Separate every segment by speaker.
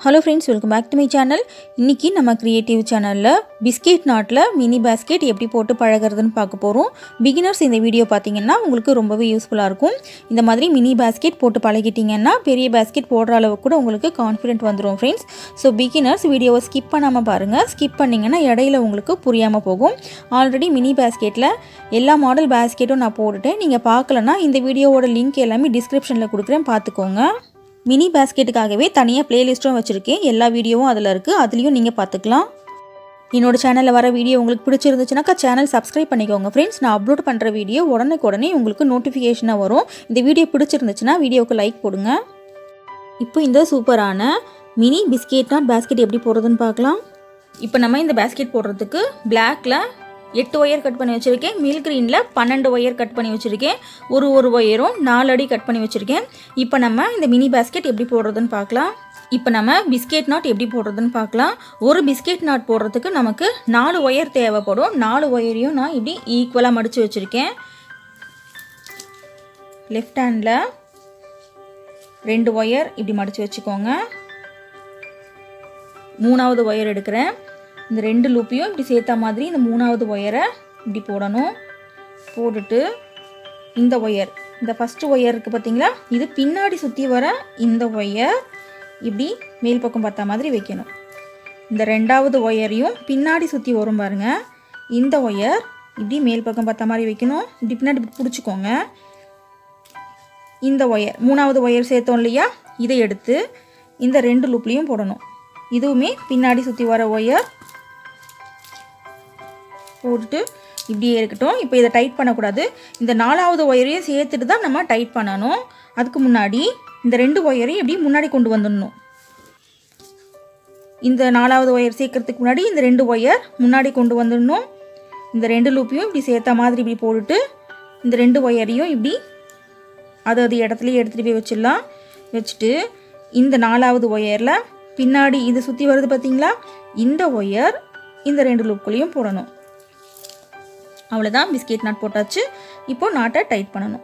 Speaker 1: Hello friends, welcome back to my channel. இன்னைக்கு நம்ம creative சேனல்ல பிஸ்கெட் நாட்ல மினி பாஸ்கெட் எப்படி போட்டு பழகுறதுன்னு பார்க்க போறோம். பிகினர்ஸ் இந்த வீடியோ பாத்தீங்கன்னா உங்களுக்கு ரொம்பவே யூஸ்ஃபுல்லா இருக்கும். இந்த மாதிரி மினி பாஸ்கெட் போட்டு பழகிட்டீங்கன்னா பெரிய பாஸ்கெட் போடுற அளவுக்கு கூட உங்களுக்கு கான்ஃபிடென்ட் வந்துரும் फ्रेंड्स. சோ பிகினர்ஸ் வீடியோவை ஸ்கிப் பண்ணாம பாருங்க. ஸ்கிப் பண்ணீங்கன்னா இடையில உங்களுக்கு புரியாம போகும். ஆல்ரெடி மினி பாஸ்கெட்ல எல்லா மாடல் பாஸ்கெட்டும் நான் போட்டுட்டேன். நீங்க பார்க்கலனா இந்த வீடியோவோட லிங்க் எல்லாமே டிஸ்கிரிப்ஷன்ல கொடுக்கிறேன் பாத்துக்கோங்க. மினி பாஸ்கெட்டுக்காகவே தனியாக பிளேலிஸ்ட்டும் வச்சுருக்கேன். எல்லா வீடியோவும் அதில் இருக்குது. அதுலேயும் நீங்கள் பார்த்துக்கலாம். என்னோட சேனலில் வர வீடியோ உங்களுக்கு பிடிச்சிருந்துச்சுனாக்கா சேனல் சப்ஸ்கிரைப் பண்ணிக்கோங்க ஃப்ரெண்ட்ஸ். நான் அப்லோட் பண்ணுற வீடியோ உடனே உங்களுக்கு நோட்டிஃபிகேஷனாக வரும். இந்த வீடியோ பிடிச்சிருந்துச்சுன்னா வீடியோவுக்கு லைக் போடுங்க. இப்போ இந்த சூப்பரான மினி பிஸ்கெட் நாட் பாஸ்கெட் எப்படி போடுறதுன்னு பார்க்கலாம். இப்போ நம்ம இந்த பாஸ்கெட் போடுறதுக்கு பிளாக்ல 8 ஒயர் கட் பண்ணி வச்சுருக்கேன். மில்க் கிரீனில் 12 ஒயர் கட் பண்ணி வச்சுருக்கேன். ஒரு ஒயரும் 4 அடி கட் பண்ணி வச்சுருக்கேன். இப்போ நம்ம இந்த மினி பாஸ்கெட் எப்படி போடுறதுன்னு பார்க்கலாம். இப்போ நம்ம பிஸ்கெட் நாட் எப்படி போடுறதுன்னு பார்க்கலாம். ஒரு பிஸ்கெட் நாட் போடுறதுக்கு நமக்கு 4 ஒயர் தேவைப்படும். 4 ஒயரையும் நான் இப்படி ஈக்குவலாக மடித்து வச்சுருக்கேன். லெஃப்ட் ஹேண்டில் 2 ஒயர் இப்படி மடித்து வச்சுக்கோங்க. 3வது ஒயர் எடுக்கிறேன். இந்த 2 லூப்பையும் இப்படி சேர்த்த மாதிரி இந்த 3வது ஒயரை இப்படி போடணும். போட்டுட்டு இந்த ஒயர், இந்த ஃபஸ்ட்டு ஒயர் இருக்குது பார்த்தீங்களா, இது பின்னாடி சுற்றி வர இந்த ஒயர் இப்படி மேல் பக்கம் பார்த்த மாதிரி வைக்கணும். இந்த 2வது ஒயரையும் பின்னாடி சுற்றி வரும் பாருங்க, இந்த ஒயர் இப்படி மேல் பக்கம் பார்த்த மாதிரி வைக்கணும். இப்படி பின்னாடி பிடிச்சிக்கோங்க. இந்த ஒயர் 3வது ஒயர் சேர்த்தோம் இல்லையா, இதை எடுத்து இந்த 2 லூப்லேயும் போடணும். இதுவுமே பின்னாடி சுற்றி வர ஒயர் போட்டுட்டு இப்படியே இருக்கட்டும். இப்போ இதை டைட் பண்ணக்கூடாது. இந்த 4வது ஒயரையும் சேர்த்துட்டு தான் நம்ம டைட் பண்ணணும். அதுக்கு முன்னாடி இந்த 2 ஒயரையும் இப்படி முன்னாடி கொண்டு வந்துடணும். இந்த 4வது ஒயர் சேர்க்கறதுக்கு முன்னாடி இந்த 2 ஒயர் முன்னாடி கொண்டு வந்துடணும். இந்த 2 லூப்பையும் இப்படி சேர்த்த மாதிரி இப்படி போட்டுட்டு இந்த 2 ஒயரையும் இப்படி அது இடத்துலையே எடுத்துகிட்டு போய் வச்சிடலாம். வச்சுட்டு இந்த 4வது ஒயரில் பின்னாடி இது சுற்றி வருது பார்த்தீங்களா, இந்த ஒயர் இந்த 2 லூப்புகளையும் போடணும். அவ்வளோதான், பிஸ்கெட் நாட் போட்டாச்சு. இப்போ நாட்டை டைட் பண்ணணும்.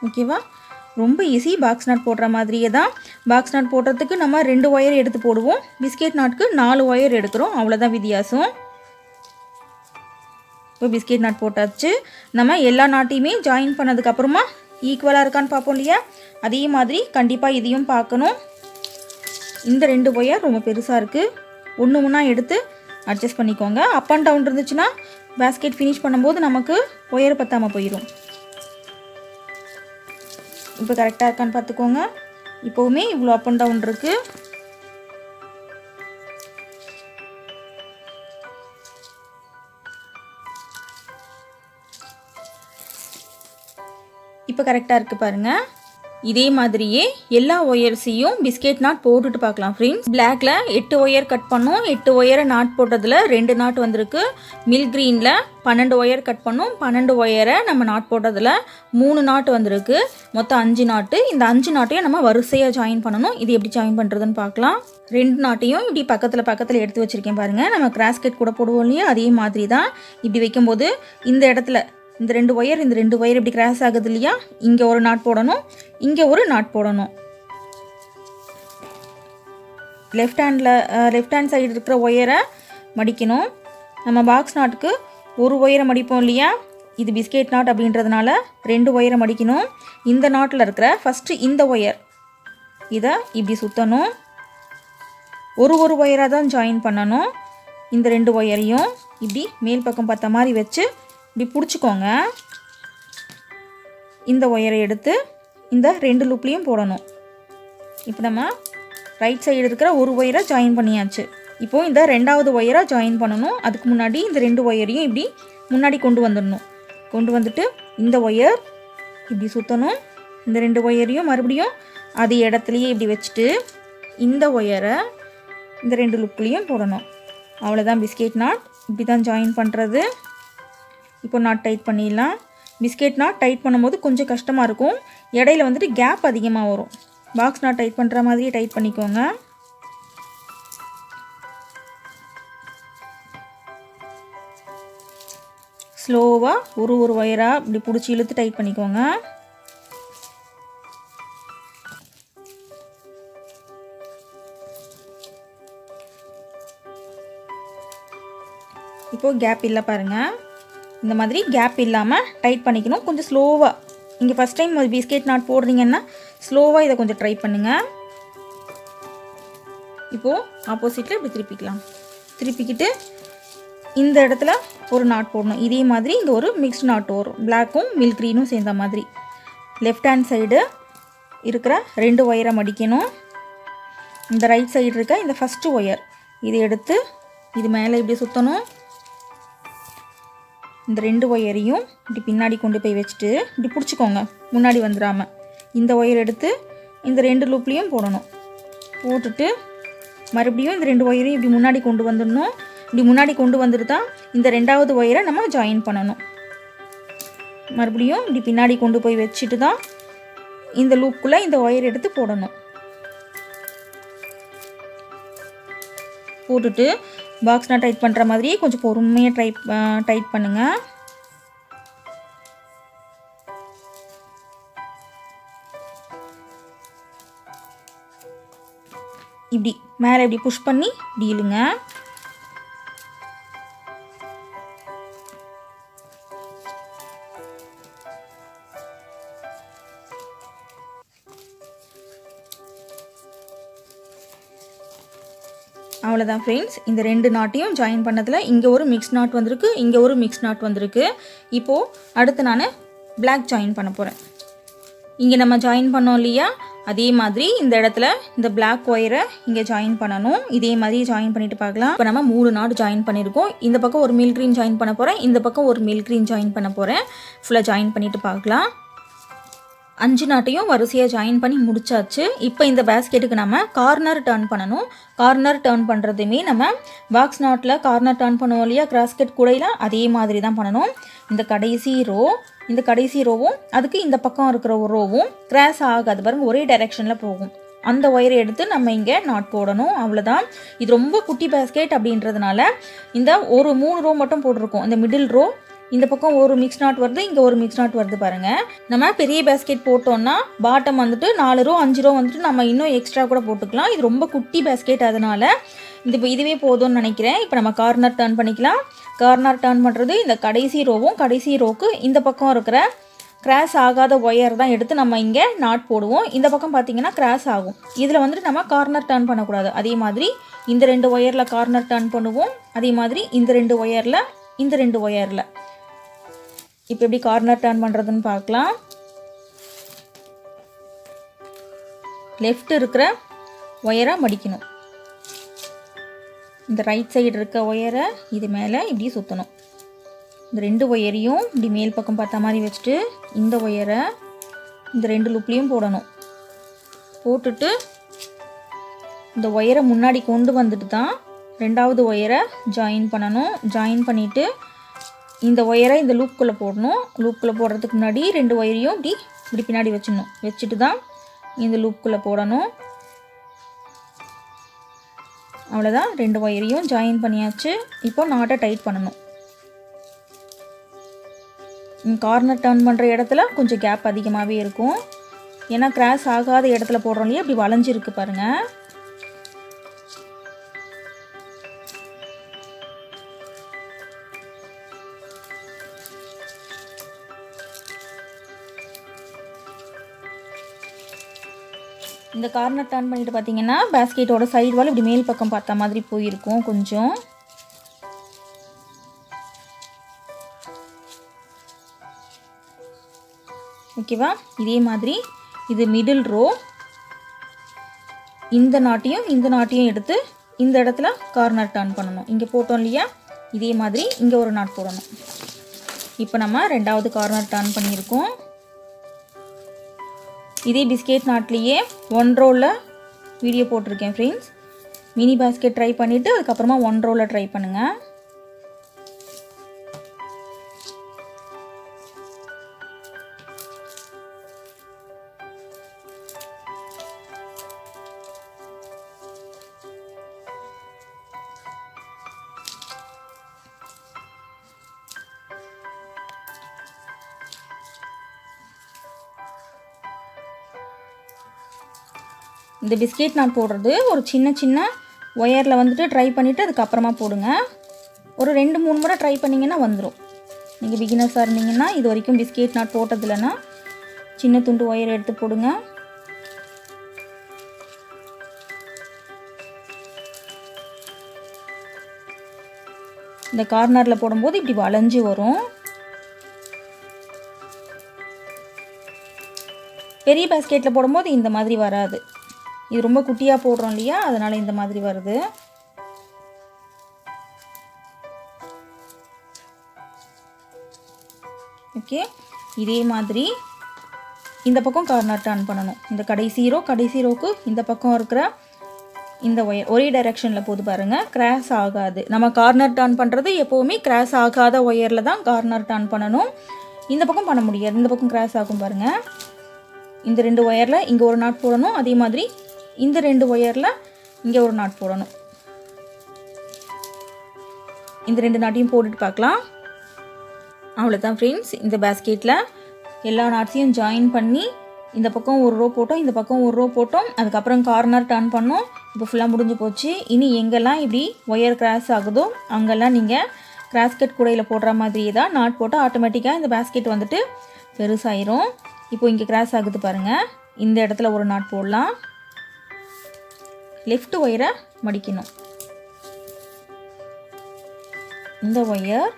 Speaker 1: ஓகேவா, ரொம்ப ஈஸி. பாக்ஸ் நாட் போடுற மாதிரியே தான். பாக்ஸ் நாட் போடுறதுக்கு நம்ம 2 ஒயர் எடுத்து போடுவோம். பிஸ்கெட் நாட்க்கு 4 ஒயர் எடுக்கிறோம். அவ்வளோதான் வித்தியாசம். இப்போ பிஸ்கெட் நாட் போட்டாச்சு. நம்ம எல்லா நாட்டையுமே ஜாயின் பண்ணதுக்கப்புறமா ஈக்குவலாக இருக்கான்னு பார்ப்போம் இல்லையா, அதே மாதிரி கண்டிப்பாக இதையும் பார்க்கணும். இந்த 2 ஒயர் ரொம்ப பெருசாக இருக்குது. ஒன்று எடுத்து அட்ஜஸ்ட் பண்ணிக்கோங்க. அப் அண்ட் டவுன் இருந்துச்சுன்னா பாஸ்கெட் ஃபினிஷ் பண்ணும்போது நமக்கு ஒயர் பத்தாமல் போயிடும். இப்போ கரெக்டாக இருக்கான்னு பார்த்துக்கோங்க. இப்போவுமே இவ்வளோ அப் அண்ட் டவுன் இருக்குது. இப்போ கரெக்டாக இருக்குது பாருங்கள். இதே மாதிரியே எல்லா ஒயர்ஸையும் பிஸ்கெட் நாட் போட்டுட்டு பார்க்கலாம் ஃப்ரெண்ட்ஸ். பிளாக்ல 8 ஒயர் கட் பண்ணோம். 8 ஒயரை நாட் போட்டதில் 2 நாட் வந்திருக்கு. மில்க் கிரீனில் 12 ஒயர் கட் பண்ணோம். 12 ஒயரை நம்ம நாட் போட்டதில் 3 நாட் வந்திருக்கு. மொத்தம் 5 நாட்டு. இந்த 5 நாட்டையும் நம்ம வரிசையாக ஜாயின் பண்ணணும். இது எப்படி ஜாயின் பண்ணுறதுன்னு பார்க்கலாம். 2 நாட்டையும் இப்படி பக்கத்தில் எடுத்து வச்சுருக்கேன் பாருங்கள். நம்ம கிராஸ்கெட் கூட போடுவோம் இல்லையா, அதே மாதிரி தான். இப்படி வைக்கும்போது இந்த இடத்துல இந்த 2 ஒயர் இப்படி கிராஸ் ஆகுது இல்லையா, இங்கே ஒரு நாட் போடணும், இங்கே ஒரு நாட் போடணும். லெஃப்ட் ஹேண்ட் சைடு இருக்கிற ஒயரை மடிக்கணும். நம்ம பாக்ஸ் நாட்டுக்கு ஒரு ஒயரை மடிப்போம் இல்லையா, இது பிஸ்கெட் நாட் அப்படின்றதுனால 2 ஒயரை மடிக்கணும். இந்த நாட்டில் இருக்கிற ஃபஸ்ட்டு இந்த ஒயர் இதை இப்படி சுற்றணும். ஒரு ஒயராக தான் ஜாயின் பண்ணணும். இந்த 2 ஒயரையும் இப்படி மேல் பக்கம் பார்த்த மாதிரி வச்சு இப்படி பிடிச்சிக்கோங்க. இந்த ஒயரை எடுத்து இந்த 2 லூப்லேயும் போடணும். இப்போ நம்ம ரைட் சைடு இருக்கிற ஒரு ஒயரை ஜாயின் பண்ணியாச்சு. இப்போது இந்த 2வது ஒயரை ஜாயின் பண்ணணும். அதுக்கு முன்னாடி இந்த 2 ஒயரையும் இப்படி முன்னாடி கொண்டு வந்துடணும். கொண்டு வந்துட்டு இந்த ஒயர் இப்படி சுற்றணும். இந்த 2 ஒயரையும் மறுபடியும் அது இடத்துலையே இப்படி வச்சுட்டு இந்த ஒயரை இந்த 2 லூப்லேயும் போடணும். அவ்வளோதான் பிஸ்கெட் நாட். இப்படி தான் ஜாயின் பண்ணுறது. இப்போ நாட் டைட் பண்ணிடலாம். பிஸ்கெட் நாட் டைட் பண்ணும்போது கொஞ்சம் கஷ்டமாக இருக்கும். இடையில வந்துட்டு கேப் அதிகமாக வரும். பாக்ஸ் நாட் டைட் பண்ணுற மாதிரியே டைட் பண்ணிக்கோங்க. ஸ்லோவாக ஒரு ஒயராக இப்படி பிடிச்சி இழுத்து டைட் பண்ணிக்கோங்க. இப்போது கேப் இல்லை பாருங்கள். இந்த மாதிரி கேப் இல்லாமல் டைட் பண்ணிக்கணும். கொஞ்சம் ஸ்லோவாக, இங்கே ஃபஸ்ட் டைம் ஒரு பிஸ்கெட் நாட் போடுறீங்கன்னா ஸ்லோவாக இதை கொஞ்சம் ட்ரை பண்ணுங்கள். இப்போது ஆப்போசிட்டில் இப்படி திருப்பிக்கலாம். திருப்பிக்கிட்டு இந்த இடத்துல ஒரு நாட் போடணும். இதே மாதிரி இங்கே ஒரு மிக்ஸ்ட் நாட் வரும், பிளாக்கும் மில்க் க்ரீனும் சேர்ந்த மாதிரி. லெஃப்ட் ஹேண்ட் சைடு இருக்கிற 2 ஒயரை மடிக்கணும். இந்த ரைட் சைடு இருக்க இந்த ஃபஸ்ட்டு ஒயர் இதை எடுத்து இது மேலே இப்படி சுற்றணும். இந்த 2 ஒயரையும் இப்படி பின்னாடி கொண்டு போய் வச்சுட்டு இப்படி பிடிச்சிக்கோங்க, முன்னாடி வந்துடாமல். இந்த ஒயர் எடுத்து இந்த 2 லூப்லேயும் போடணும். போட்டுட்டு மறுபடியும் இந்த 2 ஒயரையும் இப்படி முன்னாடி கொண்டு வந்துடணும். இப்படி முன்னாடி கொண்டு வந்துட்டு தான் இந்த 2வது ஒயரை நம்ம ஜாயின் பண்ணணும். மறுபடியும் இப்படி பின்னாடி கொண்டு போய் வச்சுட்டு தான் இந்த லூப்புக்குள்ளே இந்த ஒயர் எடுத்து போடணும். போட்டுட்டு பாக்ஸ் நான் டைட் பண்ணுற மாதிரி கொஞ்சம் பொறுமையாக டைட் பண்ணுங்கள். இப்படி மேலே இப்படி புஷ் பண்ணி இப்படி இழுங்க. அவ்வளோதான் ஃப்ரெண்ட்ஸ். இந்த 2 நாட்டையும் ஜாயின் பண்ணதில் இங்கே ஒரு மிக்ஸ் நாட் வந்திருக்கு, இங்கே ஒரு மிக்ஸ் நாட் வந்திருக்கு. இப்போது அடுத்து நான் பிளாக் ஜாயின் பண்ண போகிறேன். இங்கே நம்ம ஜாயின் பண்ணோம் இல்லையா, அதே மாதிரி இந்த இடத்துல இந்த பிளாக் ஒயரை இங்கே ஜாயின் பண்ணணும். இதே மாதிரி ஜாயின் பண்ணிட்டு பார்க்கலாம். இப்போ நம்ம 3 நாட் ஜாயின் பண்ணியிருக்கோம். இந்த பக்கம் ஒரு மில்க் க்ரீன் ஜாயின் பண்ண போகிறேன், இந்த பக்கம் ஒரு மில்க் க்ரீன் ஜாயின் பண்ண போகிறேன். ஃபுல்லாக ஜாயின் பண்ணிட்டு பார்க்கலாம். 5 நாட்டையும் வரிசையாக ஜாயின் பண்ணி முடிச்சாச்சு. இப்போ இந்த பேஸ்கெட்டுக்கு நம்ம கார்னர் டர்ன் பண்ணணும். கார்னர் டர்ன் பண்ணுறதுமே நம்ம பாக்ஸ் நாட்டில் கார்னர் டர்ன் பண்ணுவோம் இல்லையா, கிராஸ்கெட் கூடையில், அதே மாதிரி தான் பண்ணணும். இந்த கடைசி ரோவும் அதுக்கு இந்த பக்கம் இருக்கிற ஒரு ரோவும் கிராஸ் ஆகாது பாருங்க, ஒரே டைரெக்ஷனில் போகும். அந்த ஒயரை எடுத்து நம்ம இங்கே நாட் போடணும். அவ்வளோதான். இது ரொம்ப குட்டி பேஸ்கெட் அப்படின்றதுனால இந்த ஒரு 3 ரோ மட்டும் போட்டிருக்கோம். இந்த மிடில் ரோ, இந்த பக்கம் ஒரு மிக்ஸ் நாட் வருது, இங்கே ஒரு மிக்ஸ் நாட் வருது பாருங்கள். நம்ம பெரிய பேஸ்கெட் போட்டோம்னா பாட்டம் வந்துட்டு 4 ரோ 5 ரோ வந்துட்டு நம்ம இன்னும் எக்ஸ்ட்ரா கூட போட்டுக்கலாம். இது ரொம்ப குட்டி பேஸ்கெட், அதனால் இதுவே போதும்னு நினைக்கிறேன். இப்போ நம்ம கார்னர் டர்ன் பண்ணிக்கலாம். கார்னர் டர்ன் பண்ணுறது இந்த கடைசி ரோவும் கடைசி ரோக்கு இந்த பக்கம் இருக்கிற கிராஸ் ஆகாத ஒயர் தான் எடுத்து நம்ம இங்கே நாட் போடுவோம். இந்த பக்கம் பார்த்திங்கன்னா கிராஸ் ஆகும். இதில் வந்துட்டு நம்ம கார்னர் டர்ன் பண்ணக்கூடாது. அதே மாதிரி இந்த 2 ஒயரில் கார்னர் டர்ன் பண்ணுவோம், அதே மாதிரி இந்த 2 ஒயரில் இந்த 2 ஒயரில். இப்போ எப்படி கார்னர் டர்ன் பண்ணுறதுன்னு பார்க்கலாம். லெஃப்ட் இருக்கிற ஒயரை மடிக்கணும். இந்த ரைட் சைடு இருக்க ஒயரை இது மேலே இப்படி சுற்றணும். இந்த 2 ஒயரையும் இப்படி மேல் பக்கம் பார்த்த மாதிரி வச்சுட்டு இந்த ஒயரை இந்த 2 லூப்லேயும் போடணும். போட்டுட்டு இந்த ஒயரை முன்னாடி கொண்டு வந்துட்டு தான் 2வது ஒயரை ஜாயின் பண்ணணும். ஜாயின் பண்ணிவிட்டு இந்த ஒயரை இந்த லூப்புக்குள்ளே போடணும். லூப்புக்குள்ளே போடுறதுக்கு முன்னாடி 2 ஒயரையும் இப்படி பின்னாடி வச்சுட்டு தான் இந்த லூப்புக்குள்ளே போடணும். அவ்வளோதான். 2 ஒயரையும் ஜாயின் பண்ணியாச்சு. இப்போ நாட்டை டைட் பண்ணணும். கார்னர் டர்ன் பண்ணுற இடத்துல கொஞ்சம் கேப் அதிகமாகவே இருக்கும். ஏன்னா கிராஸ் ஆகாத இடத்துல போடுறோம் இல்லையா, இப்படி வளைஞ்சிருக்கு பாருங்கள். இந்த கார்னர் டர்ன் பண்ணிட்டு பார்த்தீங்கன்னா பேஸ்கெட்டோட சைடு வால் இப்படி மேல் பக்கம் பார்த்த மாதிரி போயிருக்கும் கொஞ்சம். ஓகேவா? இதே மாதிரி இது மிடில் ரோ, இந்த நாட்டையும் எடுத்து இந்த இடத்துல கார்னர் டர்ன் பண்ணணும். இங்கே போட்டோம் இல்லையா, இதே மாதிரி இங்கே ஒரு நாட் போடணும். இப்போ நம்ம 2வது கார்னர் டர்ன் பண்ணியிருக்கோம். இதே பிஸ்கெட் நாட்லேயே 1 ரோவில் வீடியோ போட்டிருக்கேன் ஃப்ரெண்ட்ஸ். மினி பேஸ்கெட் ட்ரை பண்ணிவிட்டு அதுக்கப்புறமா 1 ரோவில் ட்ரை பண்ணுங்கள். இந்த பிஸ்கெட் நான் போடுறது ஒரு சின்ன ஒயரில் வந்துட்டு ட்ரை பண்ணிவிட்டு அதுக்கப்புறமா போடுங்க. ஒரு 2-3 முறை ட்ரை பண்ணிங்கன்னா வந்துடும். நீங்கள் பிகினர்ஸாக இருந்தீங்கன்னா இது வரைக்கும் பிஸ்கெட் நாட் போட்டதில்லைன்னா சின்ன துண்டு ஒயர் எடுத்து போடுங்க. இந்த கார்னரில் போடும்போது இப்படி வளைஞ்சு வரும். பெரிய பேஸ்கெட்டில் போடும்போது இந்த மாதிரி வராது. இது ரொம்ப குட்டியாக போடுறோம் இல்லையா, அதனால் இந்த மாதிரி வருது. ஓகே, இதே மாதிரி இந்த பக்கம் கார்னர் டர்ன் பண்ணணும். இந்த கடைசி ரோக்கு இந்த பக்கம் இருக்கிற இந்த ஒயர் ஒரே டைரெக்ஷனில் போது பாருங்கள், கிராஸ் ஆகாது. நம்ம கார்னர் டர்ன் பண்ணுறது எப்போவுமே கிராஸ் ஆகாத ஒயரில் தான் கார்னர் டர்ன் பண்ணணும். இந்த பக்கம் பண்ண முடியாது, இந்த பக்கம் கிராஸ் ஆகும் பாருங்கள். இந்த 2 ஒயரில் இங்கே ஒரு நாட் போடணும், அதே மாதிரி இந்த 2 ஒயரில் இங்கே ஒரு நாட் போடணும். இந்த 2 நாட்டையும் போட்டுட்டு பார்க்கலாம். அவ்வளோதான் ஃப்ரெண்ட்ஸ். இந்த பேஸ்கெட்டில் எல்லா நாட்ஸையும் ஜாயின் பண்ணி இந்த பக்கம் ஒரு ரோ போட்டோம், இந்த பக்கம் ஒரு ரோ போட்டோம், அதுக்கப்புறம் கார்னர் டர்ன் பண்ணோம். இப்போ ஃபுல்லாக முடிஞ்சு போச்சு. இனி எங்கெல்லாம் இப்படி ஒயர் கிராஸ் ஆகுதோ அங்கெல்லாம் நீங்கள் கிராஸ்கட் கூடையில் போடுற மாதிரியே தான் நாட் போட்டால் ஆட்டோமேட்டிக்காக இந்த பேஸ்கெட் வந்துட்டு பெருசாயிரும். இப்போ இங்கே கிராஸ் ஆகுது பாருங்கள், இந்த இடத்துல ஒரு நாட் போடலாம். லெஃப்ட் ஒயரை மடிக்கணும். இந்த ஒயர்,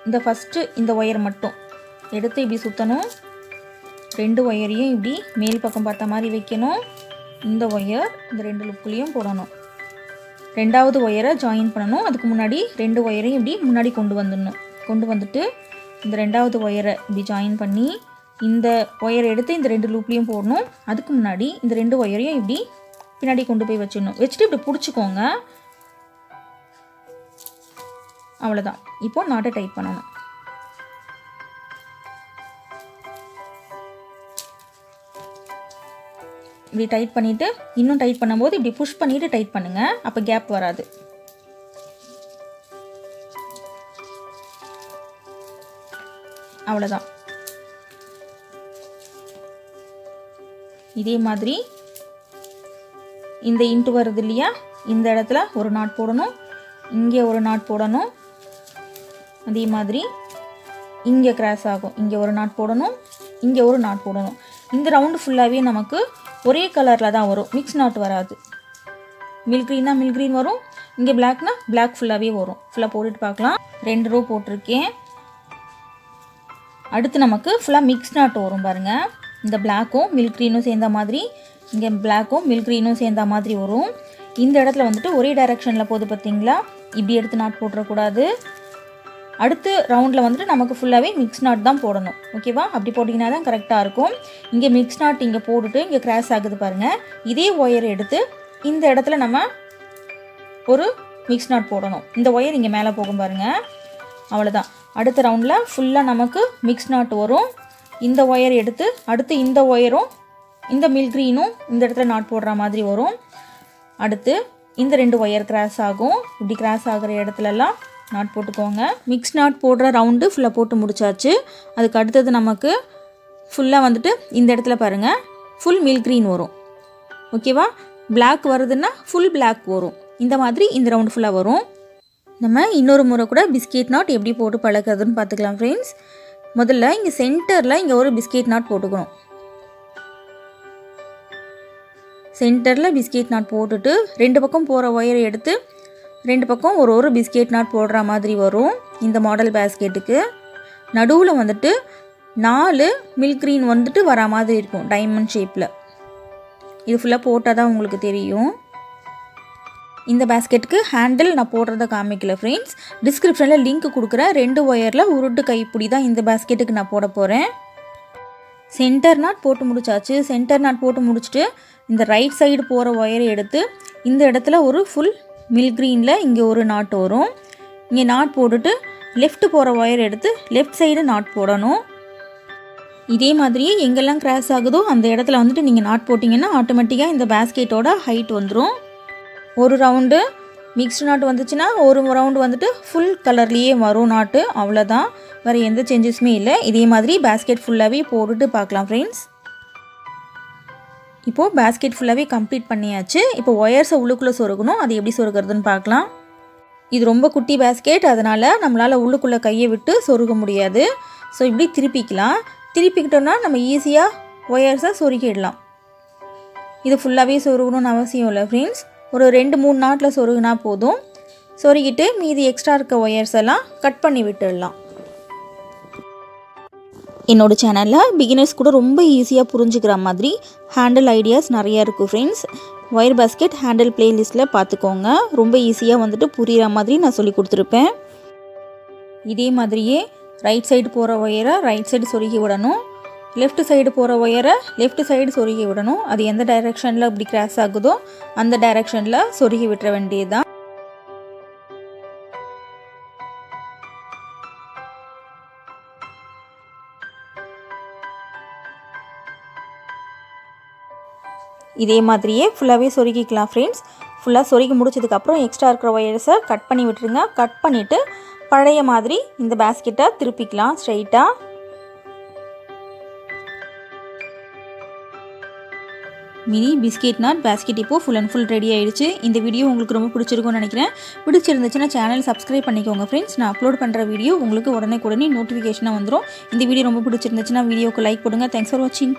Speaker 1: இந்த ஃபஸ்ட்டு இந்த ஒயர் மட்டும் எடுத்து இப்படி சுற்றணும். 2 ஒயரையும் இப்படி மேல் பக்கம் பார்த்த மாதிரி வைக்கணும். இந்த ஒயர் இந்த 2 லுக்குலேயும் போடணும். 2வது ஒயரை ஜாயின் பண்ணணும். அதுக்கு முன்னாடி 2 ஒயரையும் இப்படி முன்னாடி கொண்டு வந்துட்டு இந்த 2வது ஒயரை இப்படி ஜாயின் பண்ணி இந்த ஒயரை எடுத்து இந்த 2 லூப்லேயும் போடணும். அதுக்கு முன்னாடி இந்த 2 ஒயரையும் இப்படி பின்னாடி கொண்டு போய் வச்சிடணும். வச்சுட்டு இப்படி பிடிச்சிக்கோங்க. அவ்வளோதான். இப்போ நாட்டை டைட் பண்ணணும். இப்படி டைட் பண்ணிவிட்டு இன்னும் டைட் பண்ணும்போது இப்படி புஷ் பண்ணிவிட்டு டைட் பண்ணுங்கள், அப்போ கேப் வராது. அவ்வளோதான். இதே மாதிரி இந்த இன்ட்டு வருது இல்லையா, இந்த இடத்துல ஒரு நாட் போடணும், இங்கே ஒரு நாட் போடணும். அதே மாதிரி இங்கே கிராஸ் ஆகும், இங்கே ஒரு நாட் போடணும், இங்கே ஒரு நாட் போடணும். இந்த ரவுண்டு ஃபுல்லாகவே நமக்கு ஒரே கலரில் தான் வரும், மிக்ஸ் நாட் வராது. மில்க் க்ரீன் வரும், இங்கே பிளாக்னா பிளாக் ஃபுல்லாகவே வரும். ஃபுல்லாக போட்டுட்டு பார்க்கலாம். 2 ரோ போட்டிருக்கேன். அடுத்து நமக்கு ஃபுல்லாக மிக்ஸ் நாட் வரும் பாருங்கள். இந்த பிளாக்கும் மில்க் க்ரீனும் சேர்ந்த மாதிரி, இங்கே பிளாக்கும் மில்க் க்ரீனும் சேர்ந்த மாதிரி வரும். இந்த இடத்துல வந்துட்டு ஒரே டைரெக்ஷனில் போகுது பார்த்தீங்களா, இப்படி எடுத்து நாட் போட்டுறக்கூடாது. அடுத்து ரவுண்டில் வந்துட்டு நமக்கு ஃபுல்லாகவே மிக்ஸ் நாட் தான் போடணும். ஓகேவா, அப்படி போட்டிங்கன்னா தான் கரெக்டாக இருக்கும். இங்கே மிக்ஸ் நாட் இங்கே போட்டுட்டு இங்கே கிராஸ் ஆகுது பாருங்கள். இதே ஒயர் எடுத்து இந்த இடத்துல நம்ம ஒரு மிக்ஸ் நாட் போடணும். இந்த ஒயர் இங்கே மேலே போகும் பாருங்கள். அவ்வளோதான். அடுத்த ரவுண்டில் ஃபுல்லாக நமக்கு மிக்ஸ் நாட் வரும். இந்த ஒயர் எடுத்து அடுத்து இந்த ஒயரும் இந்த மில்க் க்ரீனும் இந்த இடத்துல நாட் போடுற மாதிரி வரும். அடுத்து இந்த 2 ஒயர் கிராஸ் ஆகும். இப்படி கிராஸ் ஆகிற இடத்துலலாம் நாட் போட்டுக்கோங்க. மிக்ஸ் நாட் போடுற ரவுண்டு ஃபுல்லாக போட்டு முடிச்சாச்சு. அதுக்கு அடுத்தது நமக்கு ஃபுல்லாக வந்துட்டு இந்த இடத்துல பாருங்கள் ஃபுல் மில்க் க்ரீன் வரும். ஓகேவா, பிளாக் வருதுன்னா ஃபுல் பிளாக் வரும். இந்த மாதிரி இந்த ரவுண்டு ஃபுல்லாக வரும். நம்ம இன்னொரு முறை கூட பிஸ்கெட் நாட் எப்படி போட்டு பழக்கிறதுன்னு பார்த்துக்கலாம் ஃப்ரெண்ட்ஸ். முதல்ல இங்கே சென்டரில் இங்கே ஒரு பிஸ்கெட் நாட் போட்டுக்கணும். சென்டரில் பிஸ்கெட் நாட் போட்டுட்டு 2 பக்கம் போகிற ஒயரை எடுத்து 2 பக்கம் ஒரு பிஸ்கெட் நாட் போடுற மாதிரி வரும். இந்த மாடல் பேஸ்கெட்டுக்கு நடுவில் வந்துட்டு 4 மில்க் க்ரீன் வந்துட்டு வர மாதிரி இருக்கும் டைமண்ட் ஷேப்பில். இது ஃபுல்லாக போட்டால் தான் உங்களுக்கு தெரியும். இந்த பேஸ்கெட்டுக்கு ஹேண்டில் நான் போடுறத காமிக்கல ஃப்ரெண்ட்ஸ். டிஸ்கிரிப்ஷனில் லிங்க் கொடுக்குறேன். 2 ஒயரில் உருட்டு கைப்பிடி தான் இந்த பேஸ்கெட்டுக்கு நான் போட போகிறேன். சென்டர் நாட் போட்டு முடிச்சாச்சு. சென்டர் நாட் போட்டு முடிச்சுட்டு இந்த ரைட் சைடு போகிற ஒயரை எடுத்து இந்த இடத்துல ஒரு ஃபுல் மில்க் க்ரீனில் இங்கே ஒரு நாட் வரும். இங்கே நாட் போட்டுட்டு லெஃப்ட் போகிற ஒயர் எடுத்து லெஃப்ட் சைடு நாட் போடணும். இதே மாதிரியே எங்கெல்லாம் கிராஸ் ஆகுதோ அந்த இடத்துல வந்துட்டு நீங்கள் நாட் போட்டிங்கன்னா ஆட்டோமேட்டிக்காக இந்த பேஸ்கெட்டோட ஹைட் வந்துடும். ஒரு ரவுண்டு மிக்ஸ்டு நாட் வந்துச்சுன்னா ஒரு ரவுண்டு வந்துட்டு ஃபுல் கலர்லேயே வரும் நாட்டு. அவ்வளோதான், வேறு எந்த சேஞ்சஸுமே இல்லை. இதே மாதிரி பேஸ்கெட் ஃபுல்லாகவே போட்டுட்டு பார்க்கலாம் ஃப்ரெண்ட்ஸ். இப்போது பேஸ்கெட் ஃபுல்லாகவே கம்ப்ளீட் பண்ணியாச்சு. இப்போ ஒயர்ஸை உள்ளுக்குள்ளே சொருகணும். அது எப்படி சொருகிறதுன்னு பார்க்கலாம். இது ரொம்ப குட்டி பேஸ்கெட், அதனால் நம்மளால் உள்ளுக்குள்ளே கையை விட்டு சொருக முடியாது. ஸோ இப்படி திருப்பிக்கலாம். திருப்பிக்கிட்டோன்னா நம்ம ஈஸியாக ஒயர்ஸை சொருகிடலாம். இது ஃபுல்லாகவே சொருகணும்னு அவசியம் இல்லை ஃப்ரெண்ட்ஸ். ஒரு 2-3 நாட்டில் சொருகுனா போதும். சொருகிட்டு மீதி எக்ஸ்ட்ரா இருக்க ஒயர்ஸ் எல்லாம் கட் பண்ணி விட்டுடலாம். என்னோடய சேனலில் பிகினர்ஸ் கூட ரொம்ப ஈஸியாக புரிஞ்சுக்கிற மாதிரி ஹேண்டில் ஐடியாஸ் நிறையா இருக்குது ஃப்ரெண்ட்ஸ். ஒயர் பேஸ்கெட் ஹேண்டில் பிளேலிஸ்ட்டில் பார்த்துக்கோங்க. ரொம்ப ஈஸியாக வந்துட்டு புரிகிற மாதிரி நான் சொல்லி கொடுத்துருப்பேன். இதே மாதிரியே ரைட் சைடு போகிற ஒயரை ரைட் சைடு சொருகி விடணும். லெஃப்ட் சைடு போகிற ஒயரை லெஃப்ட் சைடு சொருகி விடணும். அது எந்த டைரெக்ஷனில் இப்படி கிராஸ் ஆகுதோ அந்த டைரெக்ஷனில் சொருகி விட்டுற வேண்டியது தான். இதே மாதிரியே ஃபுல்லாகவே சொருகிக்கலாம் ஃப்ரெண்ட்ஸ். ஃபுல்லாக சொருகி முடிச்சதுக்கப்புறம் எக்ஸ்ட்ரா இருக்கிற ஒயர்ஸை கட் பண்ணி விட்டுருங்க. கட் பண்ணிவிட்டு பழைய மாதிரி இந்த பேஸ்கெட்டை திருப்பிக்கலாம் ஸ்ட்ரைட்டாக. மினி பிஸ்கெட் நாட் பேஸ்கெட் இப்போது ஃபுல் அண்ட் ஃபுல் ரெடி ஆகிடுச்சு. இந்த வீடியோ உங்களுக்கு ரொம்ப பிடிச்சிருக்கும்னு நினைக்கிறேன். பிடிச்சிருந்துச்சுன்னா சேனல் சப்ஸ்கிரைப் பண்ணிக்கோங்க ஃப்ரெண்ட்ஸ். நான் அப்லோட் பண்ணுற வீடியோ உங்களுக்கு உடனே நோட்டிஃபிகேஷனாக வந்துடும். இந்த வீடியோ ரொம்ப பிடிச்சிருந்துச்சுன்னா வீடியோக்கு லைக் போடுங்க. தேங்க்ஸ் ஃபார் வாட்சிங்.